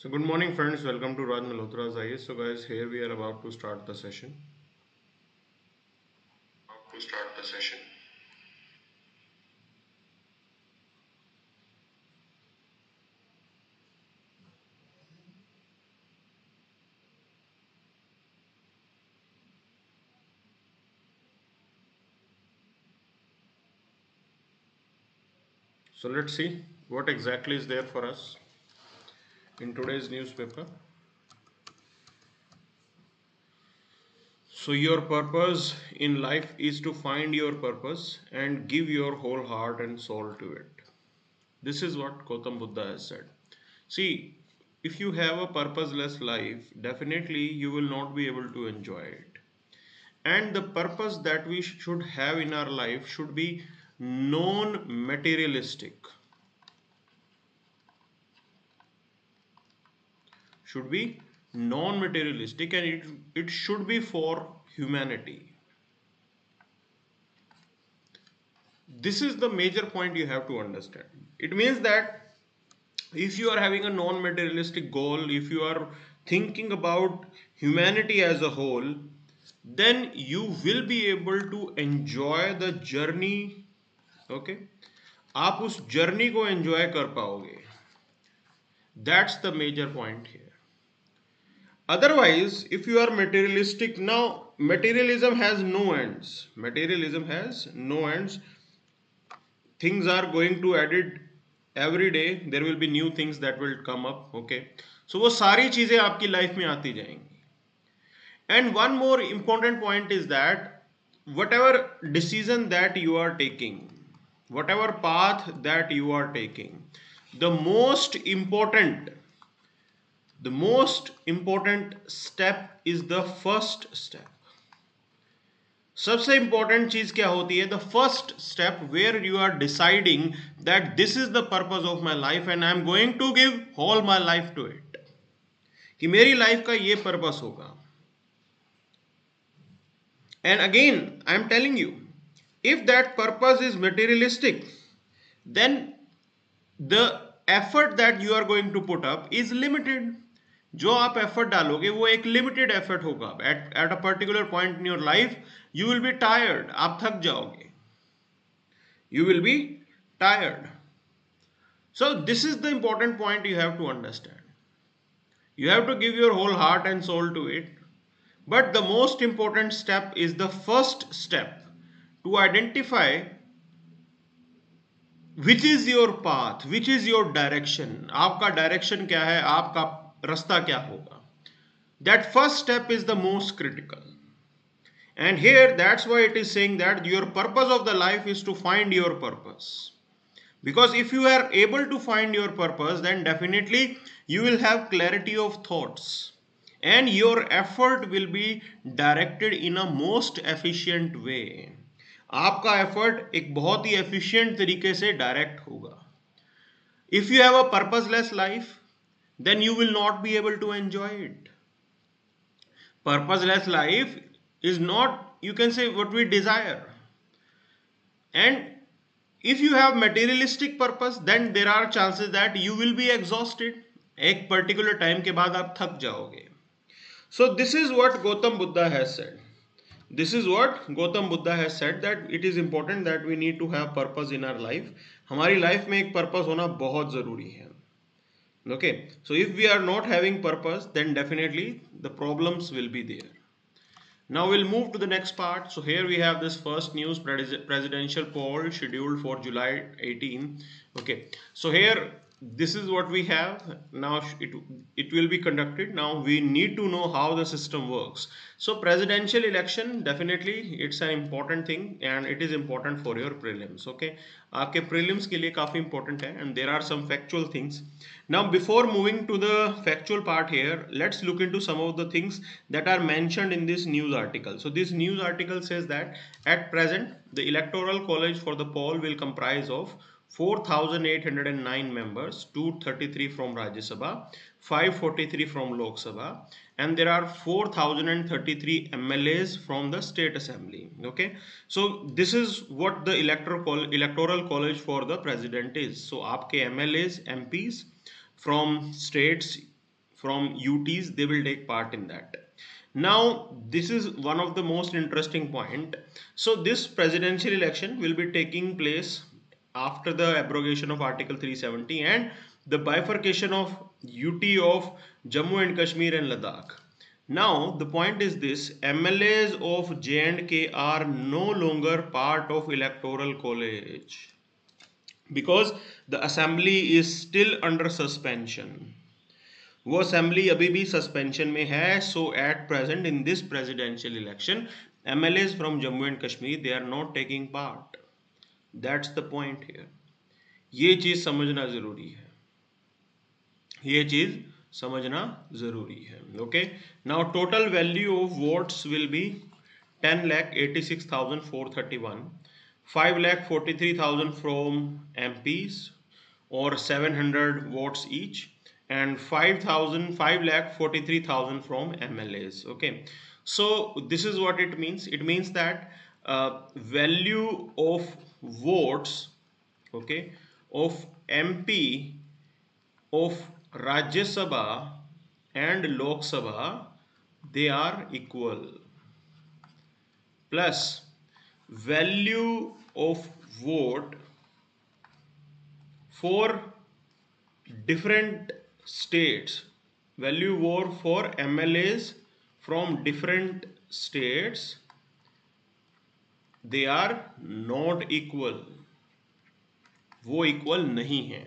So good morning friends, welcome to Raj Malhotra IAS. So guys, here we are about to start the session. So let's see what exactly is there for us in today's newspaper. So your purpose in life is to find your purpose and give your whole heart and soul to it. This is what Gautam Buddha has said. See, if you have a purposeless life, definitely you will not be able to enjoy it. And the purpose that we should have in our life should be non-materialistic. Should be non-materialistic, and it should be for humanity. This is the major point you have to understand. It means that if you are having a non-materialistic goal, if you are thinking about humanity as a whole, then you will be able to enjoy the journey. Okay, आप उस journey को enjoy कर पाओगे. That's the major point here. Otherwise, if you are materialistic, now materialism has no ends. Materialism has no ends. Things are going to edit every day. There will be new things that will come up. Okay, so वो सारी चीजें आपकी life में आती जाएंगी. And one more important point is that whatever decision that you are taking, whatever path that you are taking, the most important step is the first step. सबसे important चीज क्या होती है? The first step where you are deciding that this is the purpose of my life and I am going to give whole my life to it. कि मेरी life का ये purpose होगा. And again I am telling you, if that purpose is materialistic, then the effort that you are going to put up is limited. जो आप effort डालोगे वो एक लिमिटेड एफर्ट होगा. At a particular point in your life you will be tired. आप थक जाओगे. You will be tired. So this is the important point you have to understand. You have to give your whole heart and soul to it. But the most important step is the first step to identify which is your path, which is your direction. आपका direction क्या है, आपका रास्ता क्या होगा. That first step is the most critical. And here that's why it is saying that your purpose of the life is to find your purpose. Because if you are able to find your purpose, then definitely you will have clarity of thoughts and your effort will be directed in a most efficient way. आपका effort एक बहुत ही efficient तरीके से direct होगा. If you have a purposeless life, then you will not be able to enjoy it. Purposeless life is not, you can say, what we desire. And if you have materialistic purpose, then there are chances that you will be exhausted. एक particular time के बाद आप थक जाओगे. So this is what Gautam Buddha has said. This is what Gautam Buddha has said, that it is important that we need to have purpose in our life. हमारी life में एक purpose होना बहुत ज़रूरी है. Okay, so if we are not having purpose, then definitely the problems will be there. Now we'll move to the next part. So here we have this first news, presidential poll scheduled for July 18. Okay, so here this is what we have. Now it will be conducted. Now we need to know how the system works. So presidential election, definitely it's an important thing and it is important for your prelims. Okay, आपके prelims के लिए काफी important है and there are some factual things. Now before moving to the factual part here, let's look into some of the things that are mentioned in this news article. So this news article says that at present the electoral college for the poll will comprise of 4,809 members, 233 from Rajya Sabha, 543 from Lok Sabha, and there are 4,033 MLAs from the State Assembly. Okay, so this is what the electoral college for the president is. So आपके MLAs, MPs from states from UTs, they will take part in that. Now, this is one of the most interesting point. So this presidential election will be taking place after the abrogation of Article 370 and the bifurcation of UT of Jammu and Kashmir and Ladakh. Now, the point is this: MLAs of J&K are no longer part of electoral college because the assembly is still under suspension. वो assembly अभी भी suspension में है. So at present in this presidential election MLAs from Jammu and Kashmir they are not taking part. That's the point here. ये चीज समझना जरूरी है. ये चीज समझना जरूरी है. Okay, now total value of votes will be 10,86,431, 5,43,000 from MPs or 700 votes each, and 5,43,000 from MLAs. Okay, so this is what it means. It means that value of votes, okay, of MP, of Rajya Sabha and Lok Sabha, they are equal, plus value of vote for different states, value vote for MLAs from different states, they are not equal. वो equal नहीं है.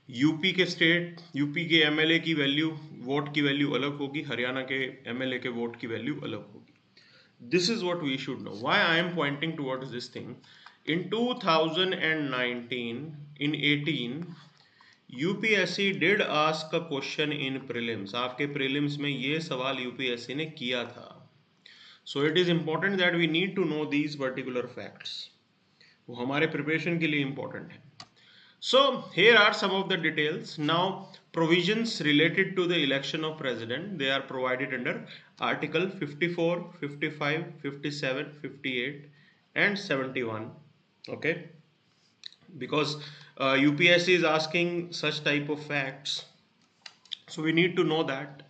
UP के state, UP के MLA की value, vote की value अलग होगी, हरियाणा के MLA के वोट की वैल्यू अलग होगी. This is what we should know. Why I am pointing towards this thing? In 2019, in 18, UPSC did ask a question in prelims. आपके prelims में ये सवाल UPSC ने किया था. So it is important that we need to know these particular facts. वो हमारे preparation के लिए important है. So here are some of the details. Now, provisions related to the election of president, they are provided under Article 54, 55, 57, 58 and 71. Okay, because UPSC is asking such type of facts, so we need to know that.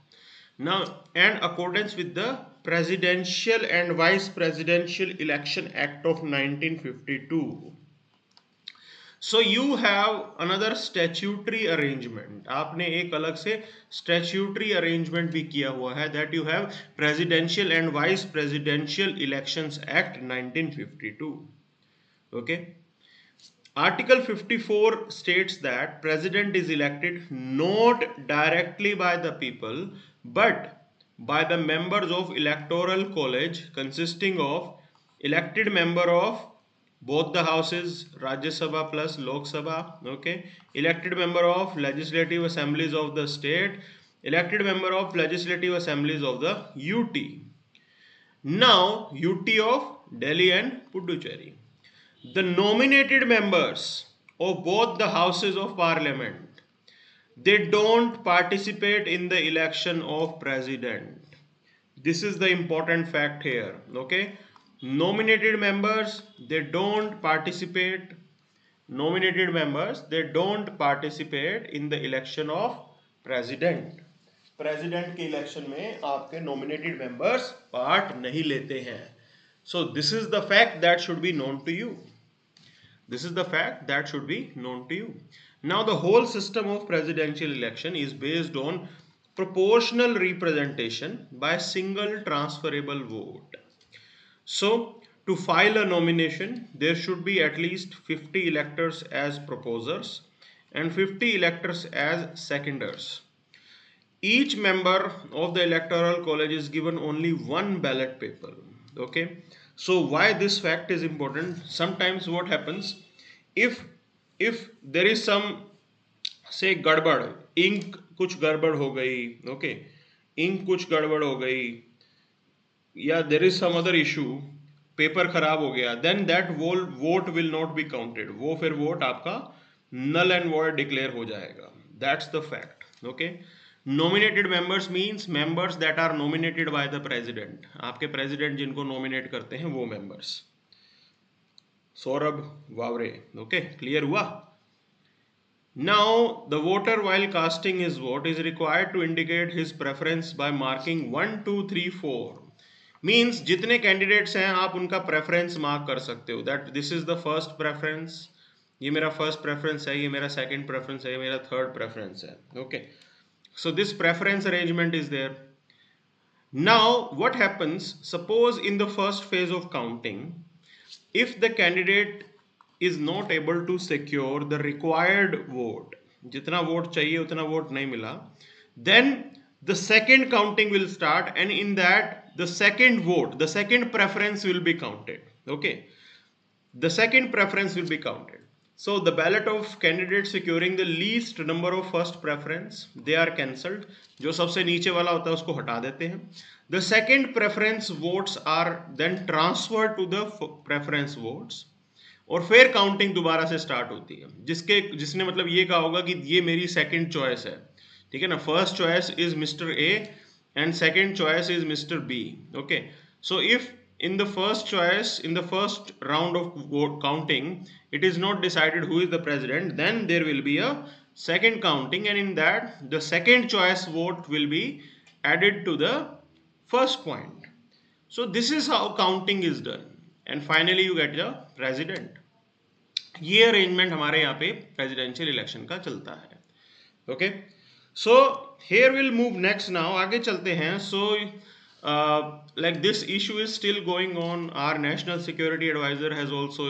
Now, in accordance with the Presidential and Vice Presidential Election Act of 1952, so you have another statutory arrangement. आपने एक अलग से statutory arrangement भी किया हुआ है, that you have Presidential and Vice Presidential Elections Act 1952. Okay, Article 54 states that President is elected not directly by the people but by the members of Electoral College consisting of elected member of both the houses, Rajya Sabha plus Lok Sabha, okay, elected member of legislative assemblies of the state, elected member of legislative assemblies of the UT. Now, UT of Delhi and Puducherry. The nominated members of both the houses of parliament, they don't participate in the election of president. This is the important fact here. Okay, nominated members, they don't participate. Nominated members, they don't participate in the election of president. President के election में आपके nominated members part नहीं लेते हैं. So this is the fact that should be known to you. This is the fact that should be known to you. Now, the whole system of presidential election is based on proportional representation by single transferable vote. So, to file a nomination, there should be at least 50 electors as proposers and 50 electors as seconders. Each member of the electoral college is given only one ballot paper. Okay, so why this fact is important? Sometimes what happens, if there is some, say, गड़बड़, ink कुछ गड़बड़ हो गई, okay, ink कुछ गड़बड़ हो गई, या there is some other issue, paper खराब हो गया, then that vote will not be counted. वो फिर वोट आपका null and void declare हो जाएगा. That's the fact. Okay. Nominated members means members that are nominated by the president. आपके president जिनको nominate करते हैं वो members. Saurabh Waware. Okay, clear हुआ? Now, the voter while casting his vote is required to indicate his preference by marking 1, 2, 3, 4. Means जितने candidates हैं आप उनका preference mark कर सकते हो. That this is the first preference. ये मेरा first preference है, ये मेरा second preference है, ये मेरा third preference है. Okay. So this preference arrangement is there. Now, what happens? Suppose in the first phase of counting, if the candidate is not able to secure the required vote, जितना vote चाहिए उतना vote नहीं मिला, then the second counting will start, and in that the second vote, the second preference will be counted. Okay, the second preference will be counted. So the ballot of candidates securing the least number of first preference, they are cancelled. जो सबसे नीचे वाला होता है उसको हटा देते हैं. The second preference votes are then transferred to the preference votes. और फिर काउंटिंग दोबारा से स्टार्ट होती है. जिसने मतलब ये कहा होगा कि ये मेरी सेकंड चॉइस है, ठीक है ना. First choice is mister A and second choice is Mr. B. Okay, so if in the first choice, in the first round of vote counting, it is not decided who is the president, then there will be a second counting, and in that the second choice vote will be added to the first point. So this is how counting is done, and finally you get the president. ये arrangement हमारे यहाँ पे presidential election का चलता है. Okay, so here will move next. Now आगे चलते हैं. So like this issue is still going on. Our national security advisor has also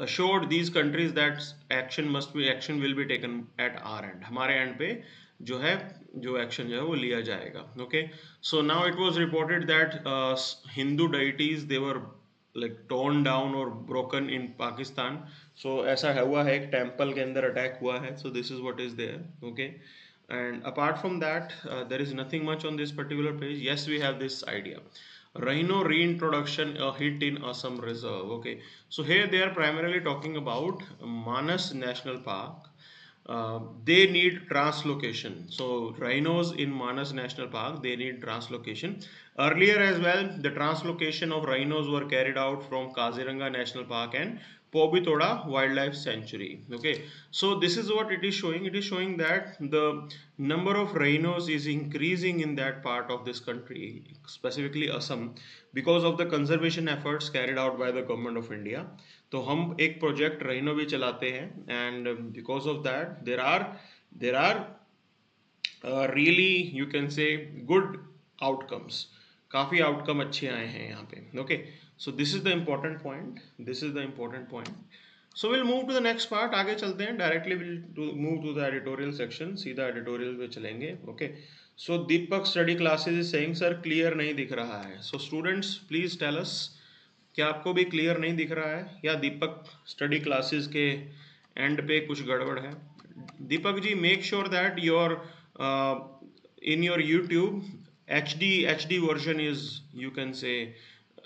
assured these countries that action will be taken at our end. हमारे and पे जो है जो action जो है वो लिया जाएगा. Okay, so now it was reported that Hindu deities they were like torn down or broken in Pakistan. So ऐसा हुआ है, एक टेम्पल के अंदर अटैक हुआ है. So this is what is there. Okay, and apart from that there is nothing much on this particular page. Yes, we have this idea. Rhino Reintroduction, a hit in Assam Reserve. Okay, so here they are primarily talking about Manas National Park. They need translocation. So rhinos in Manas National Park, they need translocation. Earlier as well, the translocation of rhinos were carried out from Kaziranga National Park and Pobitoda Wildlife Sanctuary. Okay, so this is what it is showing. It is showing that the number of rhinos is increasing in that part of this country, specifically Assam, because of the conservation efforts carried out by the government of India. तो हम एक project rhino भी चलाते हैं, and because of that there are really you can say good outcomes. काफ़ी outcome अच्छे आए हैं यहाँ पे. Okay, so this is the important point. This is the important point. So will move to the next part. आगे चलते हैं directly. Will move to the editorial section. सीधा एडिटोरियल पे चलेंगे. Okay, so Deepak study classes is saying sir clear नहीं दिख रहा है. So students please tell us, क्या आपको भी क्लियर नहीं दिख रहा है या दीपक स्टडी क्लासेस के एंड पे कुछ गड़बड़ है? Deepak ji, make sure that your in your YouTube HD version is you can say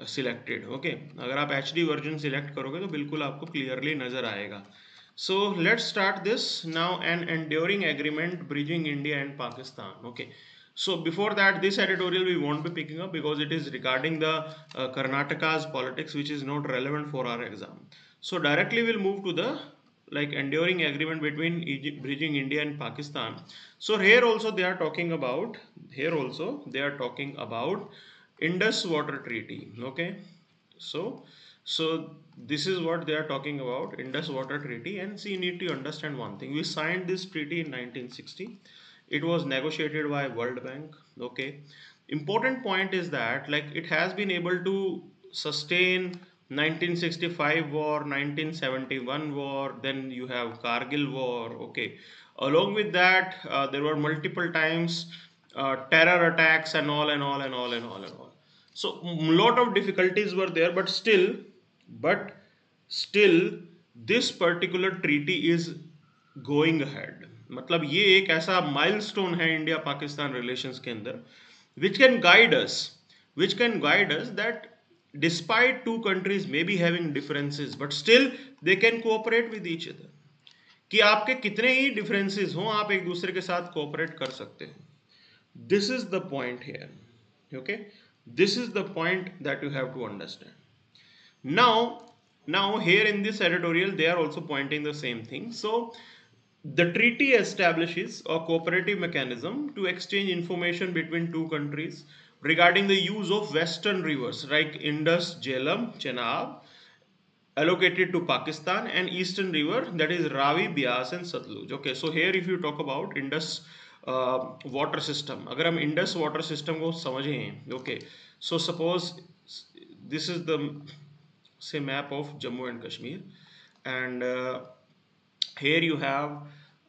selected. Okay, अगर आप HD वर्जन सिलेक्ट करोगे तो बिल्कुल आपको क्लियरली नजर आएगा. So let's start this now. An enduring agreement bridging India and Pakistan. Okay, so before that, this editorial we won't be picking up because it is regarding the Karnataka's politics, which is not relevant for our exam. So directly we'll move to the like enduring agreement between Egypt, bridging India and Pakistan. So here also they are talking about Indus water treaty. Okay, so this is what they are talking about, Indus water treaty. And see, you need to understand one thing. We signed this treaty in 1960. It was negotiated by World Bank. Okay, important point is that like it has been able to sustain 1965 war, 1971 war, then you have Kargil war. Okay, along with that there were multiple times terror attacks and all and all and all and all and all. So lot of difficulties were there, but still this particular treaty is going ahead. मतलब ये एक ऐसा milestone है India Pakistan relations के अंदर, which can guide us that despite two countries may be having differences but still they can cooperate with each other. कि आपके कितने ही differences हों, आप एक दूसरे के साथ cooperate कर सकते हो. This is the point here. Okay, this is the point that you have to understand. Now here in this editorial they are also pointing the same thing. So The treaty establishes a cooperative mechanism to exchange information between two countries regarding the use of western rivers like Indus, Jhelum, Chenab, allocated to Pakistan, and eastern river, that is Ravi, Beas and Satluj. Okay, so here if you talk about Indus water system, अगर हम Indus water system को समझें, okay, so suppose this is the say map of Jammu and Kashmir, and here you have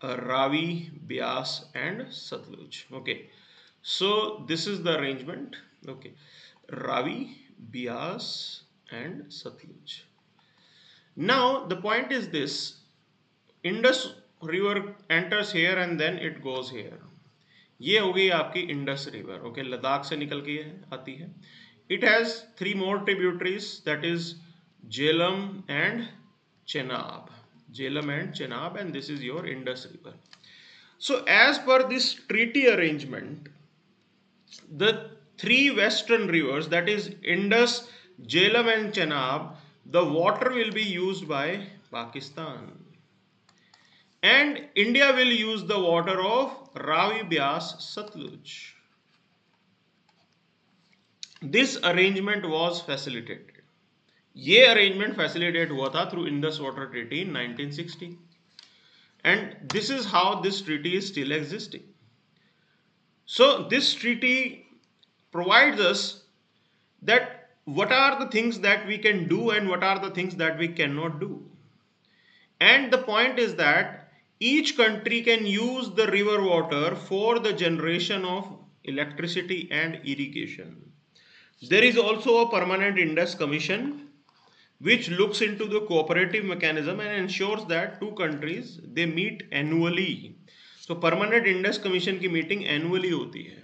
Ravi, Beas and Satluj. Okay, so this is the arrangement. Okay, Ravi, Beas and Satluj. Now the point is this: Indus river enters here and then it goes here. ये हो गई आपकी Indus river. Okay, Ladakh से निकल के आती है. It has three more tributaries, that is Jhelum and Chenab. Jhelum and Chenab, and this is your Indus river. So as per this treaty arrangement, the three western rivers, that is Indus, Jhelum and Chenab, the water will be used by Pakistan. And India will use the water of Ravi, Beas, Satluj. This arrangement was facilitated. ये arrangement facilitated हुआ था through Indus Water Treaty in 1960. And this is how this treaty is still existing. So this treaty provides us that what are the things that we can do and what are the things that we cannot do. And the point is that each country can use the river water for the generation of electricity and irrigation. There is also a permanent Indus Commission which looks into the cooperative mechanism and ensures that two countries they meet annually. So permanent Indus Commission की meeting annually होती है.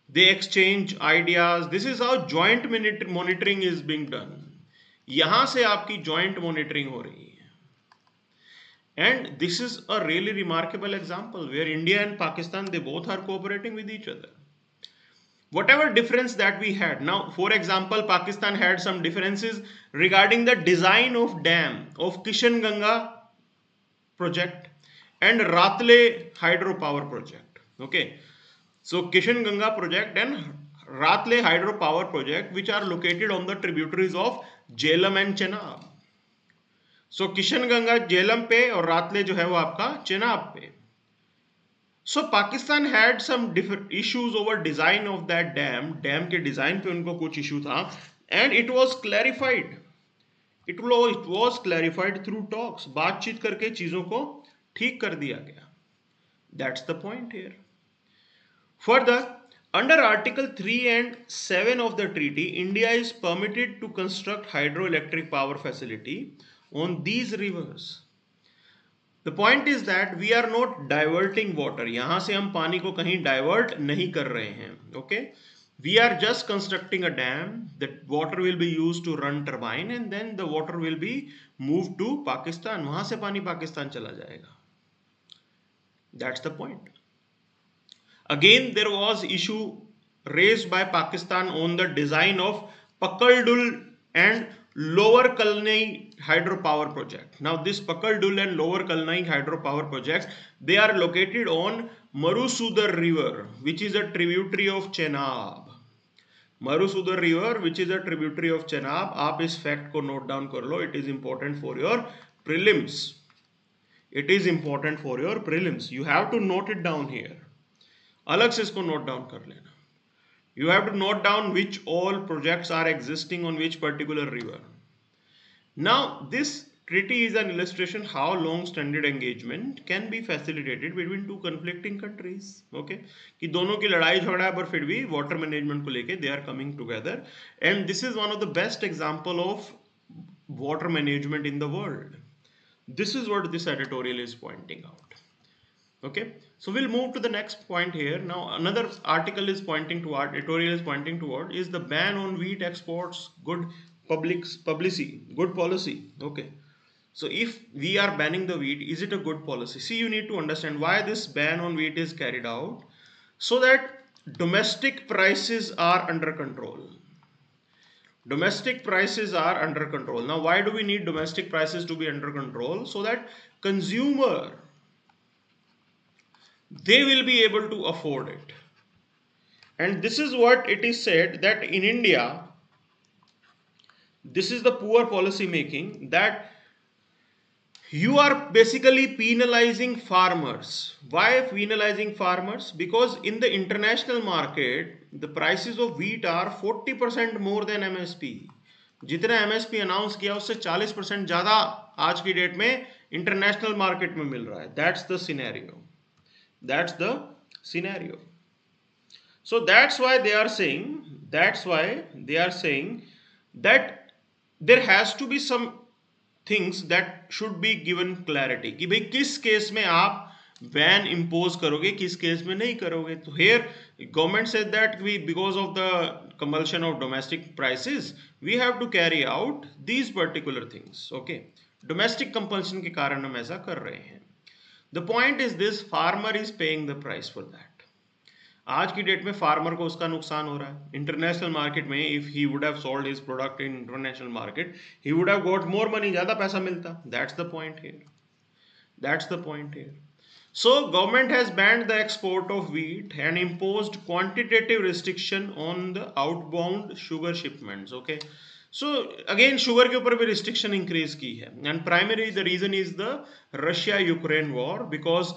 They exchange ideas. This is how joint monitoring is being done. यहाँ से आपकी joint monitoring हो रही है. And this is a really remarkable example where India and Pakistan, they both are cooperating with each other. Whatever difference that we had, now for example, Pakistan had some differences regarding the design of dam of Kishan Ganga project and Ratle hydropower project. Okay, so Kishan Ganga project and Ratle hydropower project, which are located on the tributaries of Jhelum and Chenab. सो किशन गंगा झेलम पे और रातले जो है वो आपका चेनाब पे. So Pakistan had some different issues over design of that dam. Dam के design पे उनको कुछ इशू था and it was clarified. It was clarified through talks. बातचीत करके चीजों को ठीक कर दिया गया. That's the point here. Further, under Article 3 and 7 of the treaty, India is permitted to construct hydroelectric power facility on these rivers. The point is that we are not diverting water. यहाँ से हम पानी को कहीं divert नहीं कर रहे हैं. Okay? We are just constructing a dam. The water will be used to run turbine and then the water will be moved to Pakistan. वहाँ से पानी पाकिस्तान चला जाएगा. That's the point. Again, there was issue raised by Pakistan on the design of Pakaldul and Lower Kalnai hydropower project. Now this Pakaldul and Lower Kalnai hydropower projects, they are located on Marusudar river, which is a tributary of Chenab. Marusudar river, which is a tributary of Chenab. आप इस fact को note down कर लो. It is important for your prelims. It is important for your prelims. You have to note it down here. अलग से इसको note down कर लेना. You have to note down which all projects are existing on which particular river. Now this treaty is an illustration how long-standing engagement can be facilitated between two conflicting countries. Okay, कि दोनों की लड़ाई झगड़ा है पर फिर भी water management को लेके they are coming together, and this is one of the best example of water management in the world. This is what this editorial is pointing out. Okay, so we'll move to the next point here. Now another article is pointing toward, editorial is pointing toward, is the ban on wheat exports good good policy. Okay, so if we are banning the wheat, is it a good policy? See, you need to understand why this ban on wheat is carried out, so that domestic prices are under control. Domestic prices are under control. Now why do we need domestic prices to be under control? So that consumer they will be able to afford it. And this is what it is said that in India, this is the poor policy making, that you are basically penalizing farmers. Why penalizing farmers? Because in the international market, the prices of wheat are 40% more than MSP. जितना MSP announce किया उससे 40% ज़्यादा आज की date में international market में मिल रहा है. That's the scenario. That's the scenario. So that's why they are saying that there has to be some things that should be given clarity कि भाई किस केस में आप बैन इम्पोज करोगे, किस केस में नहीं करोगे. तो here government said that we, because of the compulsion of domestic prices, we have to carry out these particular things. Okay, domestic compulsion के कारण हम ऐसा कर रहे हैं. The point is this, farmer is paying the price for that. आज की date में फार्मर को उसका नुकसान हो रहा है. इंटरनेशनल मार्केट में if he would have sold his product in international market, he would have got more money, ज्यादा पैसा मिलता. That's the point here. That's the point here. So government has banned the export of wheat and imposed quantitative restriction on the outbound sugar shipments. Okay, so again sugar के ऊपर भी restriction increase की है. And primarily the reason is the Russia-Ukraine war, because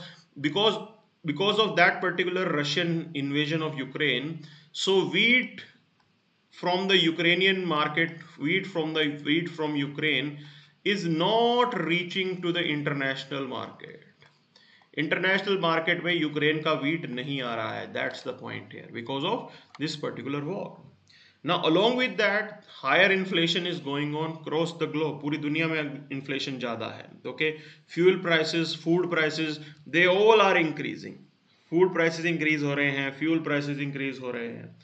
of that particular Russian invasion of Ukraine. So wheat from the Ukrainian market, wheat from Ukraine is not reaching to the international market. International market में Ukraine का wheat नहीं आ रहा है. That's the point here, because of this particular war. Now along with that higher inflation is going on cross the globe. पूरी दुनिया में inflation ज्यादा है. Okay, fuel prices, food prices, they all are increasing. Food prices increase हो रहे हैं, fuel prices increase हो रहे हैं.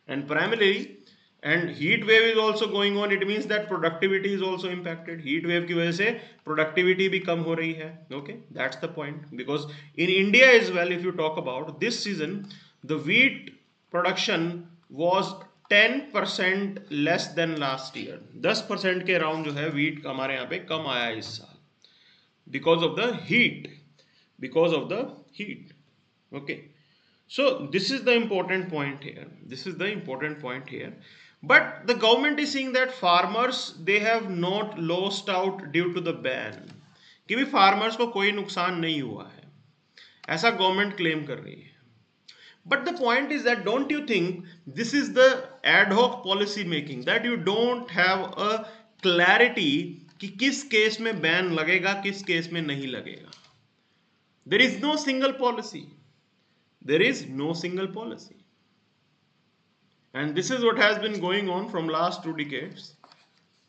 And primarily, and heat wave is also going on. It means that productivity is also impacted. heat wave की वजह से productivity भी कम हो रही है. Okay, that's the point. Because in India as well, if you talk about this season, the wheat production was 10% less than last year. 10% के around जो है wheat हमारे यहाँ पे कम आया इस साल, because of the heat. Because of the heat. Okay, so this is the important point here. This is the important point here. But the government is saying that farmers, they have not lost out due to the ban. कि भी farmers को कोई नुकसान नहीं हुआ है, ऐसा government claim कर रही है. But the point is that don't you think this is the ad hoc policy making, that you don't have a clarity कि किस केस में बैन लगेगा, किस केस में नहीं लगेगा. There is no single policy. There is no single policy. And this is what has been going on from last 2 decades.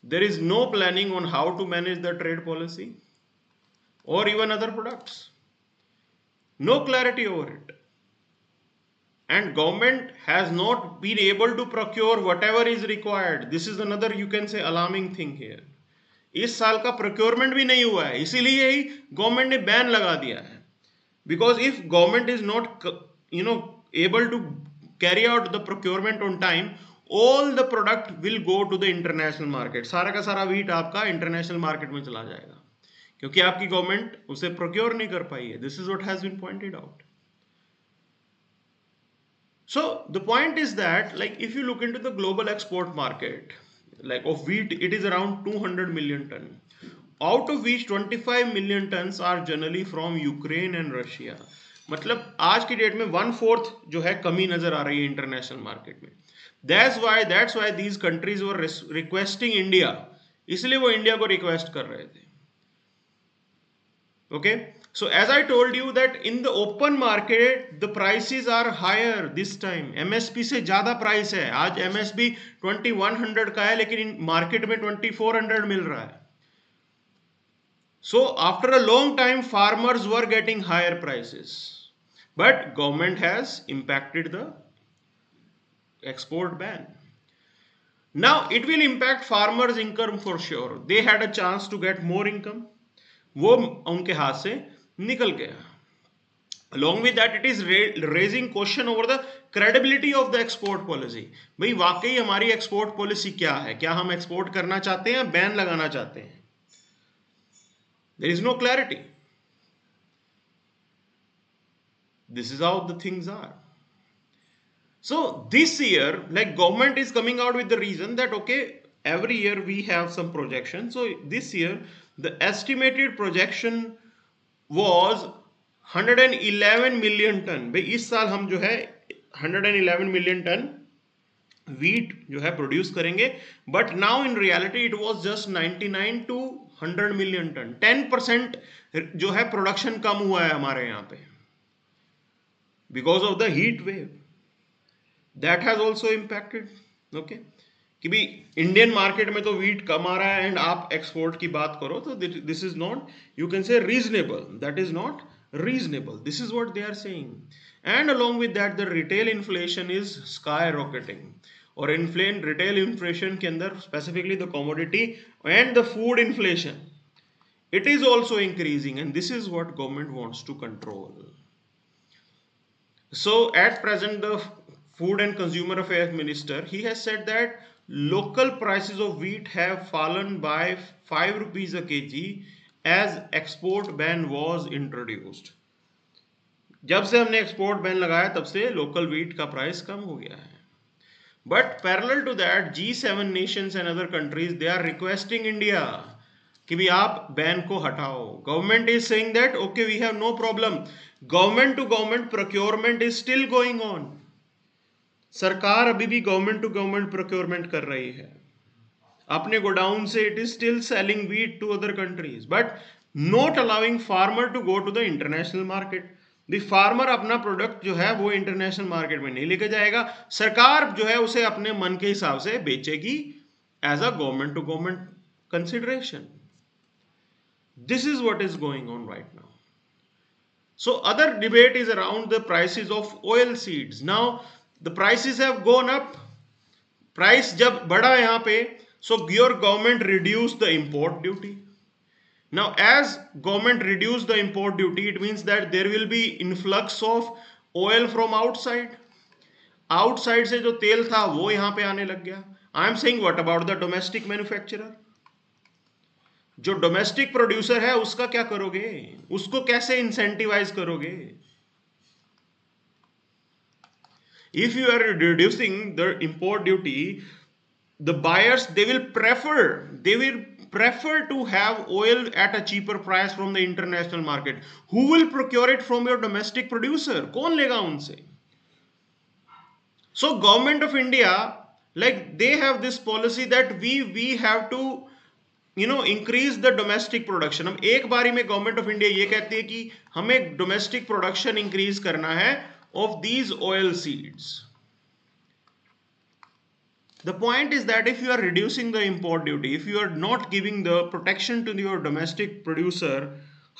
There is no planning on how to manage the trade policy or even other products. No clarity over it. And government has not been able to procure whatever is required. This is another, you can say, alarming thing here. इस साल का procurement भी नहीं हुआ है, इसीलिए ही government ने ban लगा दिया है. Because if government is not, able to carry out the procurement on time, all the product will go to the international market. सारा का सारा wheat आपका international market में चला जाएगा, क्योंकि आपकी गवर्नमेंट उसे procure नहीं कर पाई है. This is what has been pointed out. So the point is that, like, if you look into the global export market, like of wheat, it is around 200 million ton, out of which 25 million tons are generally from Ukraine and Russia. मतलब आज की date में 1/4 जो है कमी नजर आ रही है इंटरनेशनल मार्केट में. That's why these countries were requesting India. इसलिए वो इंडिया को रिक्वेस्ट कर रहे थे. Okay, so as I told you that in the open market the prices are higher this time. MSP से ज्यादा प्राइस है. आज MSP 2100 का है, लेकिन मार्केट में 2400 मिल रहा है. So after a long time farmers were getting higher prices, but government has impacted the export ban. Now it will impact farmers' income for sure. They had a chance to get more income, वो उनके हाथ से निकल गया. Along with that, it is raising question over the credibility of the export policy. भाई वाकई हमारी export policy क्या है? क्या हम export करना चाहते हैं या बैन लगाना चाहते हैं? There is no clarity. This is how the things are. So this year, like government is coming out with the reason that okay, every year we have some projection. So this year the estimated projection was 111 million ton. भाई इस साल हम जो है 111 million ton wheat जो है produce करेंगे, but now in reality it was just 99 to 100 million ton. 10% जो है प्रोडक्शन कम हुआ है हमारे यहाँ पे because of the heat wave. That has also impacted. Okay, कि भी इंडियन मार्केट में तो वीट कम आ रहा है एंड आप एक्सपोर्ट की बात करो तो this is not, you can say reasonable. That is not reasonable. This is what they are saying. And along with that the retail inflation is skyrocketing. और रिटेल इन्फ्लेशन के अंदर specifically the commodity and the food inflation, it is also increasing, and this is what government wants to control. So at present the food and consumer affairs minister, he has said that local prices of wheat have fallen by 5 rupees a kg as export ban was introduced. जब से हमने export ban लगाया तब से local wheat का price कम हो गया है. But parallel to that, G7 nations and other countries, they are requesting India कि भी आप बैन को हटाओ. Government is saying that okay we have no problem. Government to government procurement is still going on. सरकार अभी भी government to government procurement कर रही है अपने गोडाउन से. It is still selling wheat to other countries but not allowing farmer to go to the international market. The farmer अपना product जो है वो इंटरनेशनल मार्केट में नहीं लेके जाएगा. सरकार जो है उसे अपने मन के हिसाब से बेचेगी as a government to government consideration. This is what is going on right now. So other debate is around the prices of oil seeds. Now the prices have gone up. Price जब बढ़ा यहाँ पे, so your government reduced the import duty. Now as government reduced the import duty, it means that there will be influx of oil from outside. Outside से जो तेल था वो यहाँ पे आने लग गया. I am saying what about the domestic manufacturer? जो डोमेस्टिक प्रोड्यूसर है उसका क्या करोगे? उसको कैसे इंसेंटिवाइज करोगे? If you are reducing the import duty, the buyers they will prefer to have oil at a cheaper price from the international market. Who will procure it from your domestic producer? कौन लेगा उनसे? So government of India, like they have this policy that we have to increase the domestic production. हम एक बारी में government of India ये कहती है कि हमें डोमेस्टिक प्रोडक्शन इंक्रीज करना है of these oil seeds. The point is that if you are reducing the import duty, if you are not giving the protection to your domestic producer,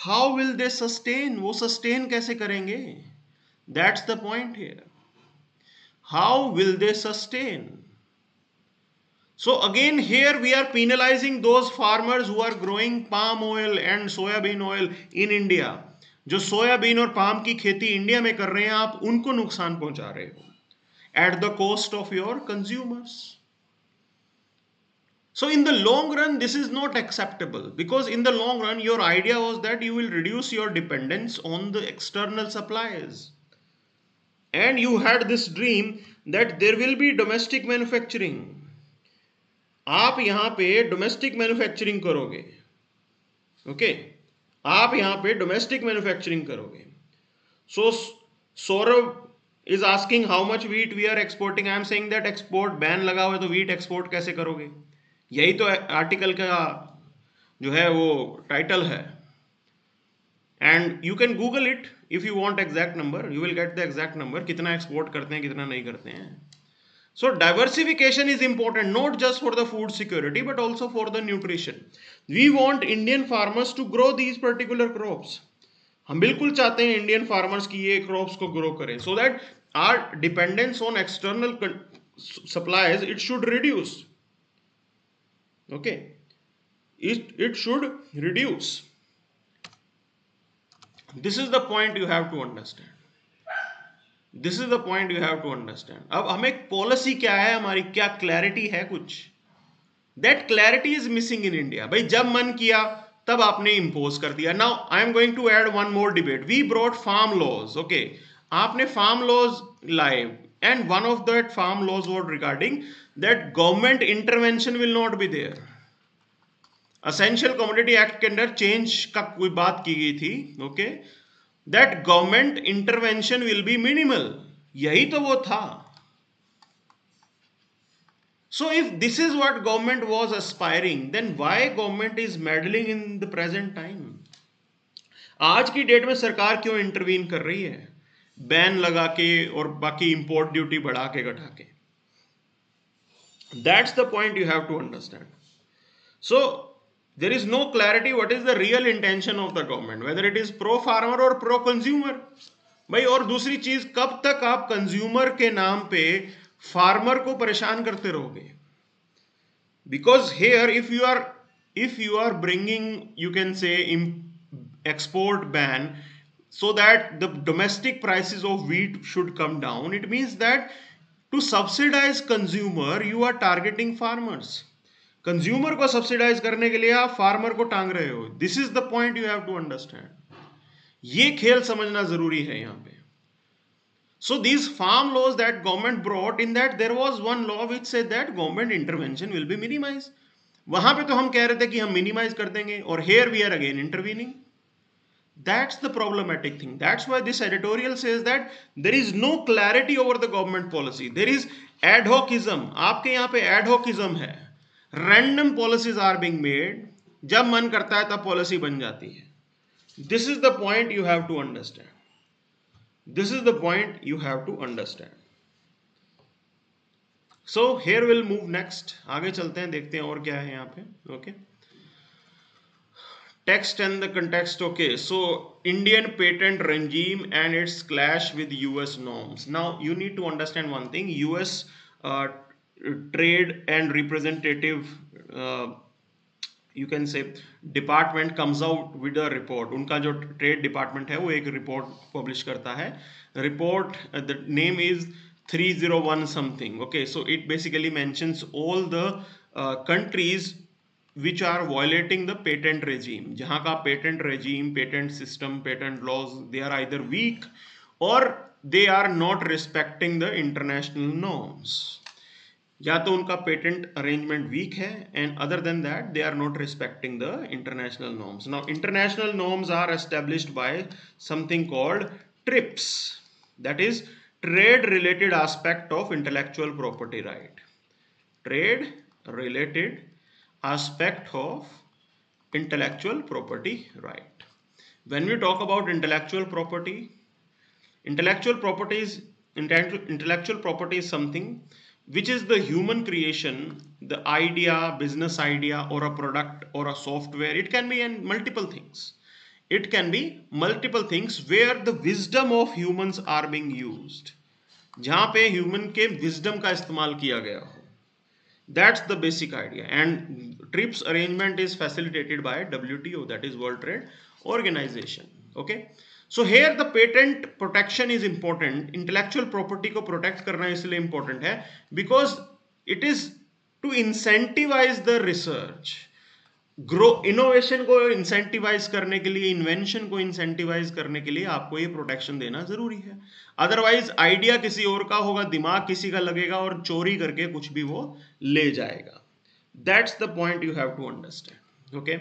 how will they sustain? वो sustain कैसे करेंगे? That's the point here. How will they sustain? So again here we are penalizing those farmers who are growing palm oil and soyabean oil in India. जो soybean और palm की खेती India में कर रहे हैं, आप उनको नुकसान पहुंचा रहे हो at the cost of your consumers. So in the long run this is not acceptable, because in the long run your idea was that you will reduce your dependence on the external suppliers, and you had this dream that there will be domestic manufacturing. आप यहां पे domestic manufacturing करोगे. Okay, आप यहां पे domestic manufacturing करोगे. So Saurabh is asking how much wheat we are exporting. I am saying that export ban लगा हुआ है तो वीट एक्सपोर्ट कैसे करोगे? यही तो आर्टिकल का जो है वो टाइटल है. And you can Google it if you want exact number, you will get the exact number, कितना एक्सपोर्ट करते हैं कितना नहीं करते हैं. So diversification is important, not just for the food security but also for the nutrition. We want Indian farmers to grow these particular crops. हम बिल्कुल चाहते हैं इंडियन फार्मर्स की ये क्रॉप्स को ग्रो करें, so that our dependence on external supplies it should reduce. Okay, it should reduce. This is the point you have to understand. This is the point you have to understand. अब हमें policy क्या है हमारी, क्या clarity है कुछ? That clarity is missing in India. भाई जब मन किया तब आपने इंपोज कर दिया. Now I am going to add one more debate. We brought farm laws. Okay, आपने फार्म लॉज लाए, and one of that farm laws was regarding that government intervention will not be there. Essential commodity act के अंदर change का कोई बात की गई थी, okay, that government intervention will B minimal, यही तो वो था। So if this is what government was aspiring, then why government is meddling in the present time? आज की डेट में सरकार क्यों इंटरवीन कर रही है बैन लगा के और बाकी इंपोर्ट ड्यूटी बढ़ा के घटा के? That's the point you have to understand. So there is no clarity what is the real intention of the government, whether it is pro farmer or pro consumer. भाई, और दूसरी चीज, कब तक आप कंज्यूमर के नाम पे फार्मर को परेशान करते रहोगे? Because here if you are bringing, you can say, export ban so that the domestic prices of wheat should come down, it means that to subsidize consumer you are targeting farmers. Consumer को subsidise करने के लिए आप farmer को टांग रहे हो. This is the point you have to understand. ये खेल समझना जरूरी है यहां पे. So these farm laws that government brought, in that there was one law which said that government intervention will be minimized. वहां पे तो हम कह रहे थे कि हम minimize कर देंगे, और here we are again intervening. That's the problematic thing. That's why this editorial says that there is no clarity over the government policy. There is ad hocism. आपके यहाँ पे ad hocism है. Random policies are being made. जब मन करता है तब policy बन जाती है. This is the point you have to understand. This is the point you have to understand. So here we'll move next. आगे चलते हैं, देखते हैं और क्या है यहाँ पे. Okay. Text and the context. Okay. So Indian patent regime and its clash with US norms. Now you need to understand one thing. US trade and representative you can say department comes out with a report. उनका जो trade department है वो एक report publish करता है. Report the name is 301 something. Okay, so it basically mentions all the countries which are violating the patent regime. जहां का patent regime, patent system, patent laws, they are either weak और they are not respecting the international norms. या तो उनका patent arrangement weak है, and other than that they are not respecting the international norms. Now international norms are established by something called trips, that is trade related aspect of intellectual property right. Trade related aspect of intellectual property right. When we talk about intellectual property, intellectual property is something which is the human creation, the idea, business idea, or a product or a software. It can be in multiple things. It can be multiple things where the wisdom of humans are being used. जहां पे human के wisdom का इस्तेमाल किया गया हो. That's the basic idea. And TRIPS arrangement is facilitated by WTO, that is World Trade Organization. Okay. So here the patent protection is important. Intellectual property को protect करना इसलिए important है because it is to incentivize the research. Grow innovation को incentivize करने के लिए, invention को incentivize करने के लिए आपको ये protection देना जरूरी है. Otherwise idea किसी और का होगा, दिमाग किसी का लगेगा और चोरी करके कुछ भी वो ले जाएगा. That's the point you have to understand. Okay.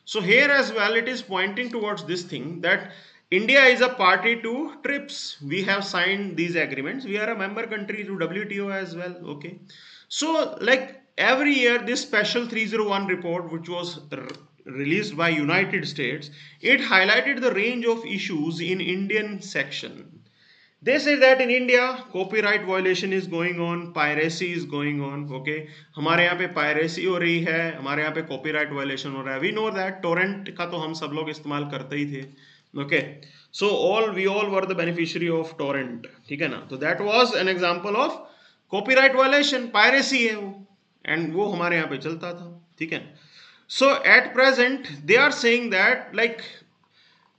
So here as well it is pointing towards this thing that India is a party to TRIPS. We have signed these agreements. We are a member country to WTO as well. Okay. So like every year this special 301 report which was released by United States, it highlighted the range of issues in Indian section. They say that in India copyright violation is going on, piracy is going on. Okay. हमारे यहाँ पे piracy हो रही है, हमारे यहाँ पे copyright violation हो रहा है. We know that torrent का तो हम सब लोग इस्तेमाल करते ही थे. Okay, so we all were the beneficiary of torrent. ठीक है ना. तो that was an example of copyright violation. Piracy है वो, and वो हमारे यहाँ पे चलता था. ठीक है. So at present they are saying that like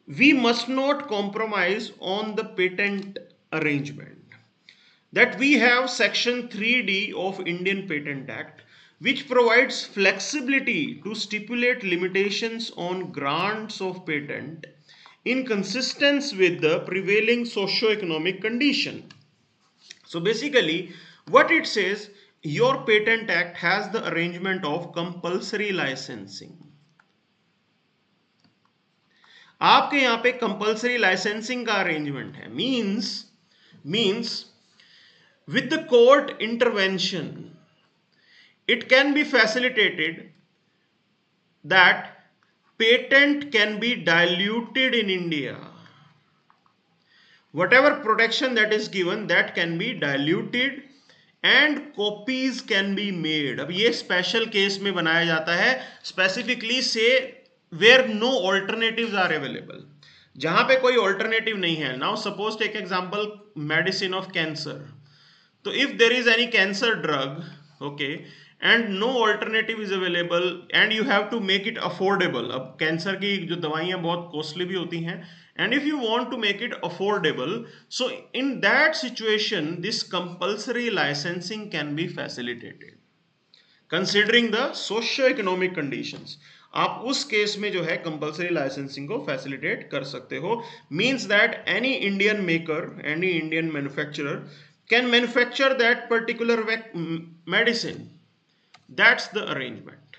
we must not compromise on the patent arrangement. That we have section 3D of Indian Patent Act which provides flexibility to stipulate limitations on grants of patent in consistence with the prevailing socio-economic condition. So basically, what it says, your Patent Act has the arrangement of compulsory licensing. आपके यहाँ पे compulsory licensing का arrangement है. Means with the court intervention it can be facilitated that patent can be diluted in India. Whatever protection that is given that can be diluted and copies can be made. अब ये special case में बनाया जाता है, specifically से where no alternatives are available, जहां पे कोई ऑल्टरनेटिव नहीं है. Now suppose take example medicine of cancer. तो if there is any cancer drug, okay, and no alternative is available and you have to make it affordable. अब cancer की जो दवाइयां बहुत कॉस्टली भी होती हैं, and if you want to make it affordable, so in that situation this compulsory licensing can be facilitated considering the socio-economic conditions. आप उस केस में जो है कंपल्सरी लाइसेंसिंग को फैसिलिटेट कर सकते हो. Means that any Indian maker, any Indian manufacturer can manufacture that particular medicine. That's the arrangement.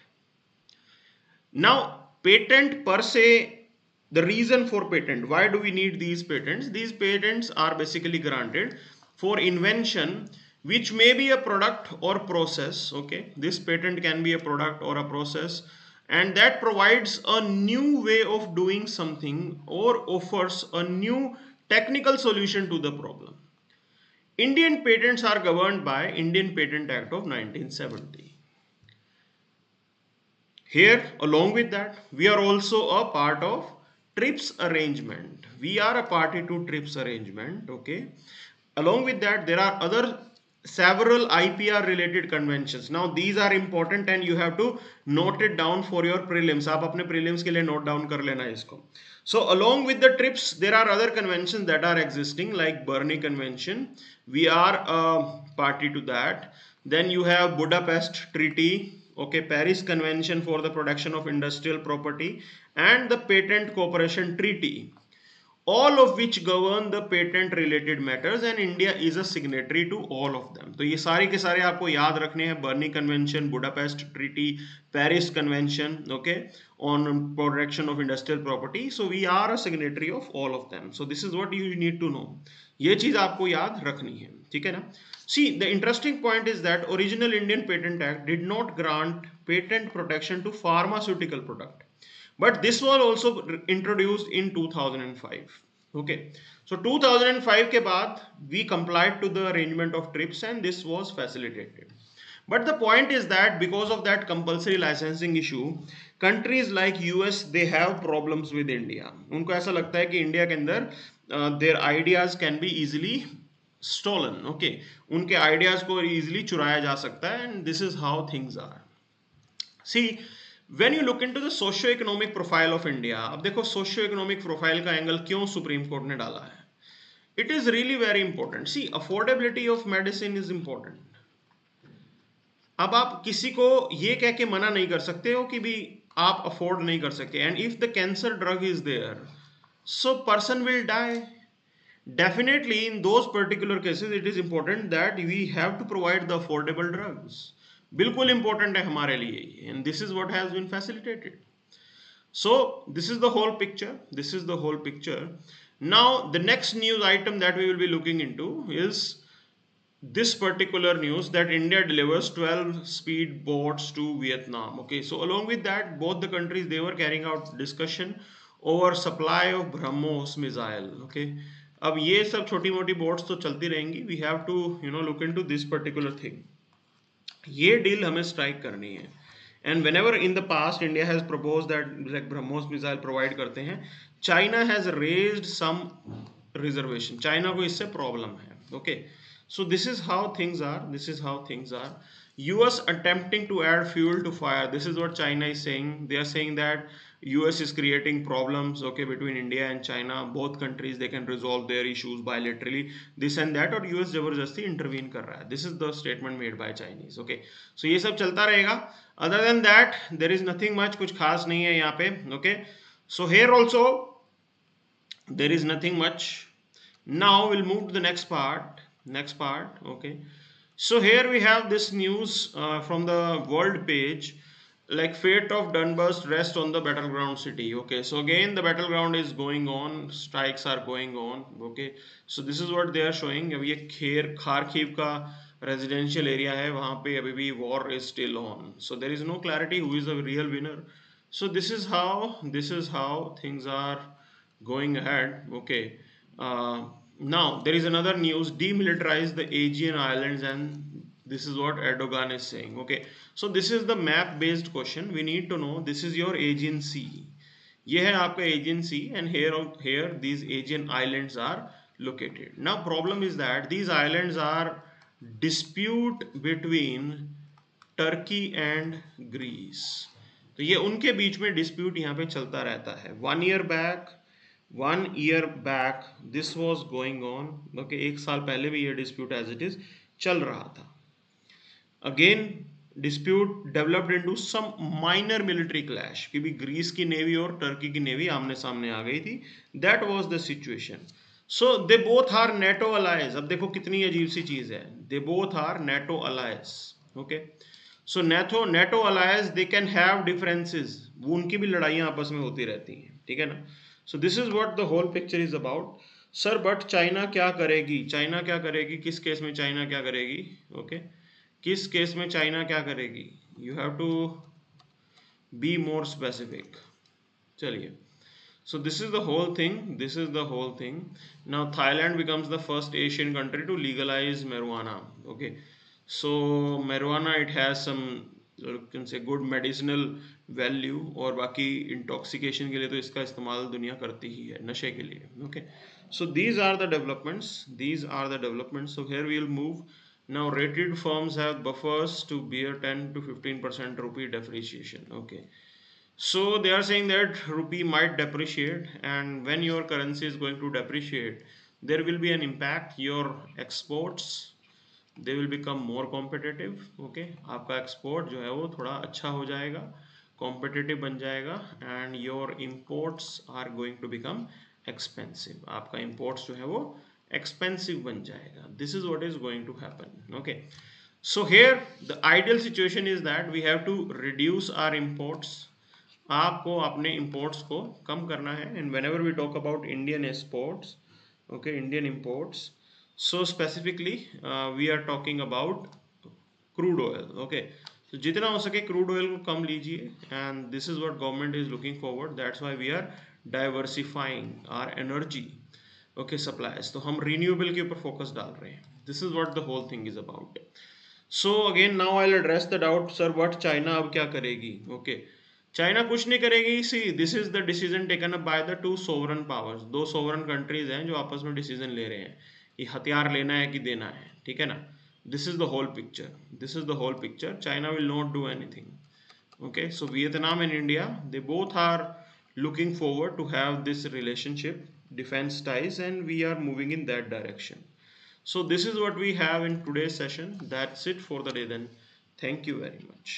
Now patent पर से, the reason for patent, why do we need these patents? These patents are basically granted for invention which may be a product or process. Okay, this patent can be a product or a process, and that provides a new way of doing something or offers a new technical solution to the problem. Indian patents are governed by Indian Patent Act of 1970. Here, along with that, we are also a part of TRIPS arrangement. We are a party to TRIPS arrangement. Okay. Along with that, there are other several IPR related conventions. Now these are important and you have to note it down for your prelims. आप अपने prelims के लिए note down कर लेना इसको. So along with the TRIPS, there are other conventions that are existing like Berne Convention. We are a party to that. Then you have Budapest Treaty. Okay, Paris Convention for the Protection of Industrial Property and the Patent Cooperation Treaty, all of which govern the patent related matters and India is a signatory to all of them. तो ये सारे के सारे आपको याद रखने हैं. Berne convention, Budapest treaty, Paris convention, okay, on protection of industrial property. So we are a signatory of all of them. So this is what you need to know. ये चीज आपको याद रखनी है, ठीक है ना. See, the interesting point is that original Indian Patent Act did not grant patent protection to pharmaceutical product, but this was also introduced in 2005. Okay, so 2005 के बाद we complied to the arrangement of TRIPS and this was facilitated. But the point is that because of that compulsory licensing issue, countries like US they have problems with India. उनको ऐसा लगता है कि India के अंदर their ideas can be easily stolen. Okay, उनके ideas को easily चुराया जा सकता है and this is how things are. See, when you look into the socio-economic profile of India, अब देखो socio-economic profile का एंगल क्यों सुप्रीम कोर्ट ने डाला है. It is really very important. See, affordability of medicine is important. अब आप किसी को ये कह के मना नहीं कर सकते हो कि भी आप अफोर्ड नहीं कर सकते. And if the cancer drug is there, so person will die. Definitely in those particular cases it is important that we have to provide the affordable drugs. बिल्कुल important है हमारे लिए, and this is what has been facilitated. So this is the whole picture. This is the whole picture. Now the next news item that we will be looking into is this particular news that India delivers 12 speed boats to Vietnam. Okay, so along with that, both the countries they were carrying out discussion over supply of BrahMos missile. Okay, अब ये सब छोटी मोटी boats तो चलती रहेंगी. We have to look into this particular thing. ये deal हमें स्ट्राइक करनी है. And whenever in the past India has propose that BrahMos missile provide करते हैं, China has raised some reservation. China को इससे प्रॉब्लम है. Okay, so this is how things are. This is how things are. US attempting to add fuel to fire. This is what China is saying. They are saying that US is creating problems, okay, between India and China. Both countries they can resolve their issues bilaterally, this and that, और US जबरदस्ती intervene कर रहा है. This is the statement made by Chinese. Okay, so ये सब चलता रहेगा. Other than that, there is nothing much. कुछ खास नहीं है यहाँ पे. Okay, so here also there is nothing much. Now we'll move to the next part. Okay, so here we have this news from the world page, like fate of Donbass rest on the battleground city. Okay, so again the battleground is going on, strikes are going on. Okay, so this is what they are showing. अभी ये खेर खारकीव का residential area है, वहाँ पे अभी भी war is still on. So there is no clarity who is the real winner. So this is how things are going ahead. Okay, now there is another news: demilitarize the Aegean islands, and this is what Erdogan is saying. Okay, so this is the map based question. We need to know this is your Aegean Sea. ये है आपका Aegean Sea, and here these Aegean islands are located. Now problem is that these islands are dispute between Turkey and Greece. तो ये उनके बीच में dispute यहाँ पे चलता रहता है. 1 year back this was going on. Okay, 1 साल पहले भी ये डिस्प्यूट एज इट इज चल रहा था. Again dispute developed into some minor military clash, कि भी ग्रीस की नेवी और टर्की की नेवी आमने सामने आ गई थी. That was the situation. So they both are NATO allies. अब देखो कितनी अजीब सी चीज है, they both are NATO allies. Okay, so NATO alliance they can have differences, वो उनकी भी लड़ाइयाँ आपस में होती रहती हैं. ठीक है ना. So this is what the whole picture is about. Sir but China क्या करेगी, चाइना क्या करेगी, किस केस में चाइना क्या करेगी. ओके, किस केस में चाइना क्या करेगी, you have to be more specific. चलिए, so this is the whole thing. Now Thailand becomes the first Asian country to legalize marijuana. Okay, so marijuana, it has some you can say good medicinal value, और बाकी intoxication के लिए तो इसका इस्तेमाल दुनिया करती ही है, नशे के लिए. Okay, so these are the developments. So here we will move. Now rated firms have buffers to bear 10 to 15% rupee depreciation. Okay, so they are saying that rupee might depreciate, and when your currency is going to depreciate, there will be an impact. Your exports, they will become more competitive. Okay, आपका export जो है वो थोड़ा अच्छा हो जाएगा, competitive बन जाएगा, and your imports are going to become expensive. आपका imports जो है वो expensive बन जाएगा. This is what is going to happen. Okay, so here the ideal situation is that we have to reduce our imports. आपको अपने imports को कम करना है. And whenever we talk about Indian exports, okay, Indian imports, so specifically we are talking about crude oil. Okay, so जितना हो सके crude oil को कम लीजिए, and this is what government is looking forward. That's why we are diversifying our energy, okay, supplies. तो हम renewable के ऊपर focus डाल रहे हैं. This is what the whole thing is about. So again now I'll address the doubt, sir what China अब क्या करेगी. Okay, चाइना कुछ नहीं करेगी. See this is the decision taken up by the two sovereign powers. दो sovereign countries हैं जो आपस में डिसीजन ले रहे हैं कि हथियार लेना है कि देना है. ठीक है ना. This is the whole picture. China will not do anything. Okay, so Vietnam and India, they both are looking forward to have this relationship, defense ties, and we are moving in that direction. So this is what we have in today's session. That's it for the day then. Thank you very much.